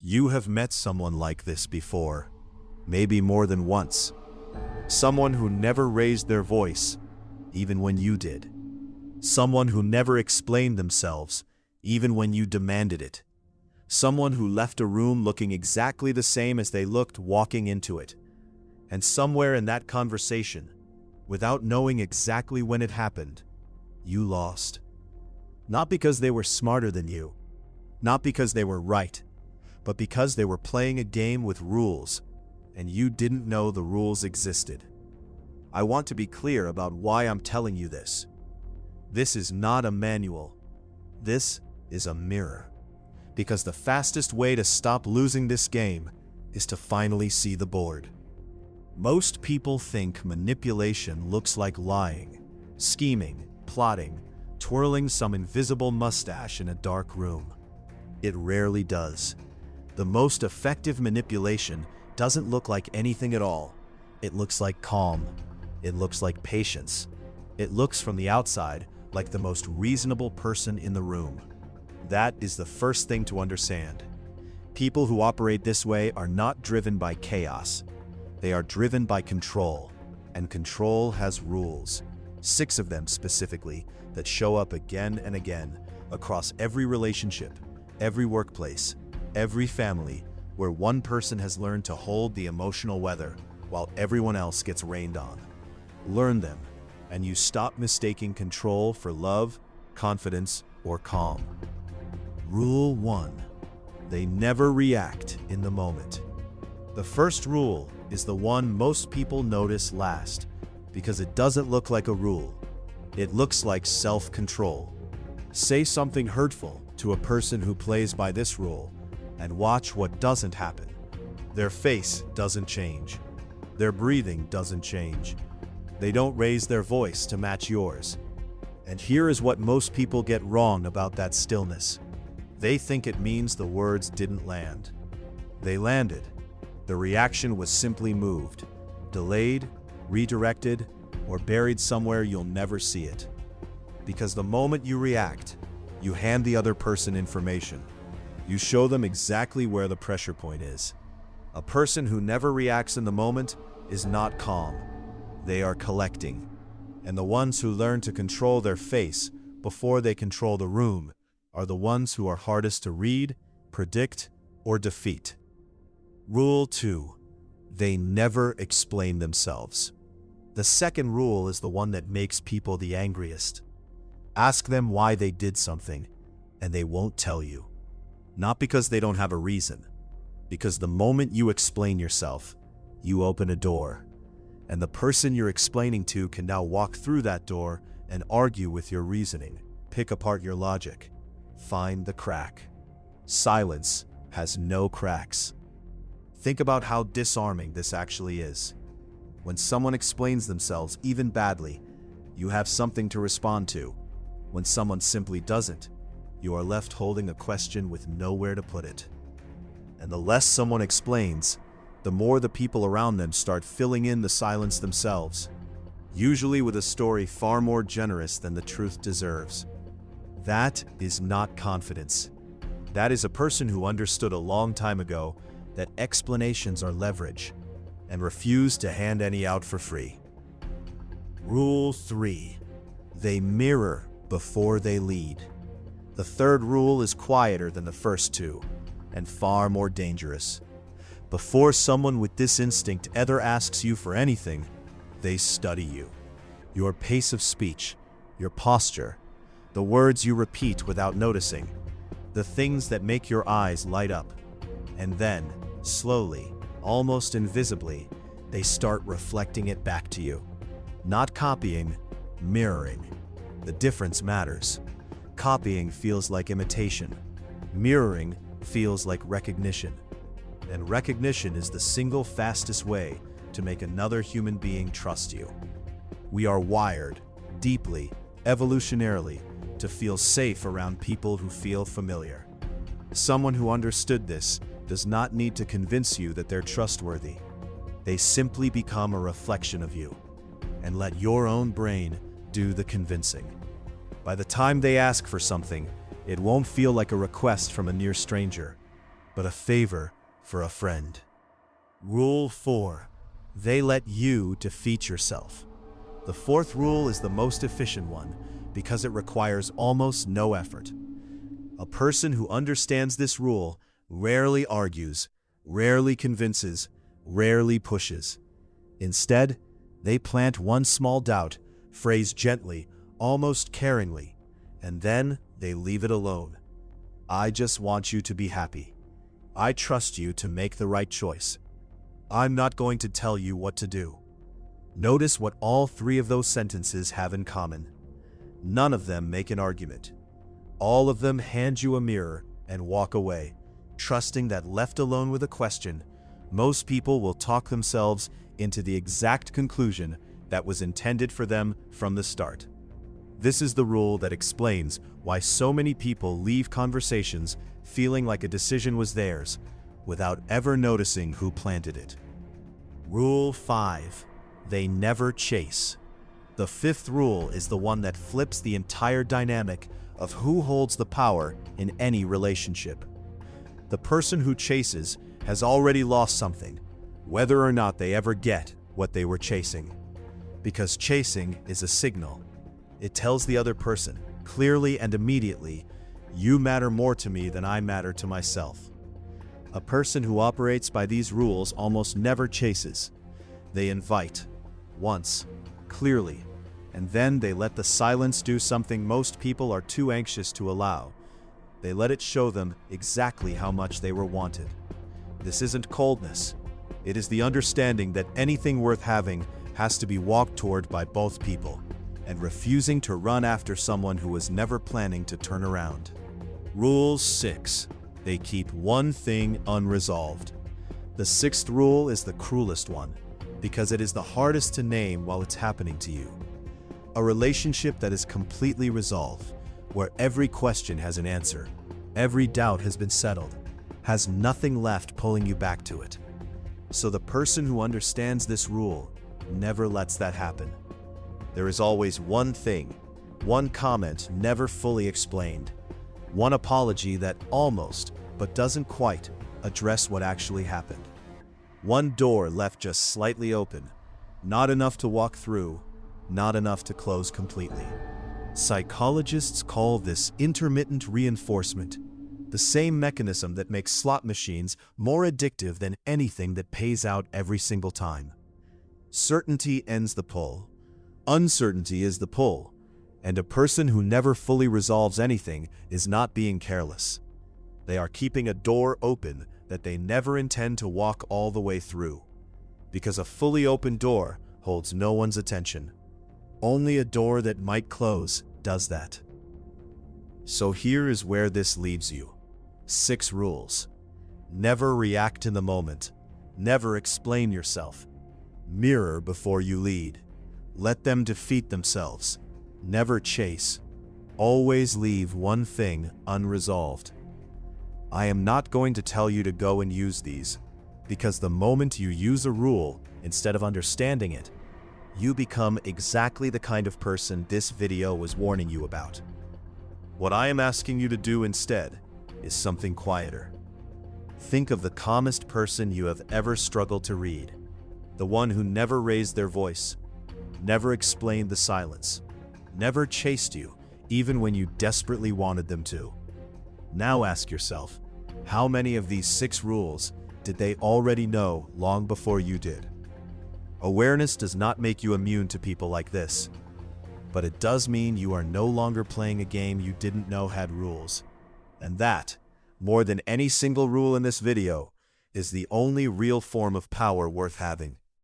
You have met someone like this before, maybe more than once. Someone who never raised their voice, even when you did. Someone who never explained themselves, even when you demanded it. Someone who left a room looking exactly the same as they looked walking into it. And somewhere in that conversation, without knowing exactly when it happened, you lost. Not because they were smarter than you, not because they were right, but because they were playing a game with rules, and you didn't know the rules existed. I want to be clear about why I'm telling you this. This is not a manual. This is a mirror. Because the fastest way to stop losing this game is to finally see the board. Most people think manipulation looks like lying, scheming, plotting, twirling some invisible mustache in a dark room. It rarely does. The most effective manipulation doesn't look like anything at all. It looks like calm. It looks like patience. It looks from the outside like the most reasonable person in the room. That is the first thing to understand. People who operate this way are not driven by chaos. They are driven by control, and control has rules, 6 of them specifically, that show up again and again across every relationship, every workplace, every family, where one person has learned to hold the emotional weather while everyone else gets rained on. Learn them, and you stop mistaking control for love, confidence, or calm. Rule 1. They never react in the moment. The first rule is the one most people notice last, because it doesn't look like a rule. It looks like self-control. Say something hurtful to a person who plays by this rule, and watch what doesn't happen. Their face doesn't change. Their breathing doesn't change. They don't raise their voice to match yours. And here is what most people get wrong about that stillness. They think it means the words didn't land. They landed. The reaction was simply moved, delayed, redirected, or buried somewhere you'll never see it. Because the moment you react, you hand the other person information. You show them exactly where the pressure point is. A person who never reacts in the moment is not calm. They are collecting. And the ones who learn to control their face before they control the room are the ones who are hardest to read, predict, or defeat. Rule 2. They never explain themselves. The second rule is the one that makes people the angriest. Ask them why they did something, and they won't tell you. Not because they don't have a reason, because the moment you explain yourself, you open a door, and the person you're explaining to can now walk through that door and argue with your reasoning, pick apart your logic, find the crack. Silence has no cracks. Think about how disarming this actually is. When someone explains themselves, even badly, you have something to respond to. When someone simply doesn't, you are left holding a question with nowhere to put it. And the less someone explains, the more the people around them start filling in the silence themselves, usually with a story far more generous than the truth deserves. That is not confidence. That is a person who understood a long time ago that explanations are leverage and refused to hand any out for free. Rule 3. They mirror before they lead. The third rule is quieter than the first 2 and far more dangerous. Before someone with this instinct ever asks you for anything, they study you. Your pace of speech, your posture, the words you repeat without noticing, the things that make your eyes light up. And then, slowly, almost invisibly, they start reflecting it back to you. Not copying, mirroring. The difference matters. Copying feels like imitation. Mirroring feels like recognition. And recognition is the single fastest way to make another human being trust you. We are wired, deeply, evolutionarily, to feel safe around people who feel familiar. Someone who understood this does not need to convince you that they're trustworthy. They simply become a reflection of you, and let your own brain do the convincing. By the time they ask for something, it won't feel like a request from a near stranger. but a favor for a friend. Rule 4. They let you defeat yourself. The fourth rule is the most efficient one because it requires almost no effort. A person who understands this rule rarely argues, rarely convinces, rarely pushes. Instead, they plant one small doubt, phrased gently, almost caringly, and then they leave it alone. I just want you to be happy. I trust you to make the right choice. I'm not going to tell you what to do. Notice what all three of those sentences have in common. None of them make an argument. All of them hand you a mirror and walk away, trusting that left alone with a question, most people will talk themselves into the exact conclusion that was intended for them from the start. This is the rule that explains why so many people leave conversations feeling like a decision was theirs, without ever noticing who planted it. Rule 5. They never chase. The fifth rule is the one that flips the entire dynamic of who holds the power in any relationship. The person who chases has already lost something, whether or not they ever get what they were chasing. Because chasing is a signal. It tells the other person, clearly and immediately, you matter more to me than I matter to myself. A person who operates by these rules almost never chases. They invite, once, clearly, and then they let the silence do something most people are too anxious to allow. They let it show them exactly how much they were wanted. This isn't coldness. It is the understanding that anything worth having has to be walked toward by both people, and refusing to run after someone who was never planning to turn around. Rule 6. They keep one thing unresolved. The sixth rule is the cruelest one, because it is the hardest to name while it's happening to you. A relationship that is completely resolved, where every question has an answer, every doubt has been settled, has nothing left pulling you back to it. So the person who understands this rule never lets that happen. There is always one thing, one comment never fully explained, one apology that almost, but doesn't quite, address what actually happened. One door left just slightly open, not enough to walk through, not enough to close completely. Psychologists call this intermittent reinforcement, the same mechanism that makes slot machines more addictive than anything that pays out every single time. Certainty ends the pull. Uncertainty is the pull, and a person who never fully resolves anything is not being careless. They are keeping a door open that they never intend to walk all the way through, because a fully open door holds no one's attention. Only a door that might close does that. So here is where this leaves you. 6 rules. Never react in the moment. Never explain yourself. Mirror before you lead. Let them defeat themselves. Never chase. Always leave one thing unresolved. I am not going to tell you to go and use these, because the moment you use a rule instead of understanding it, you become exactly the kind of person this video was warning you about. What I am asking you to do instead is something quieter. Think of the calmest person you have ever struggled to read, the one who never raised their voice, never explained the silence, never chased you even when you desperately wanted them to. Now ask yourself, how many of these 6 rules did they already know long before you did? Awareness does not make you immune to people like this, but it does mean you are no longer playing a game you didn't know had rules. And that, more than any single rule in this video, is the only real form of power worth having.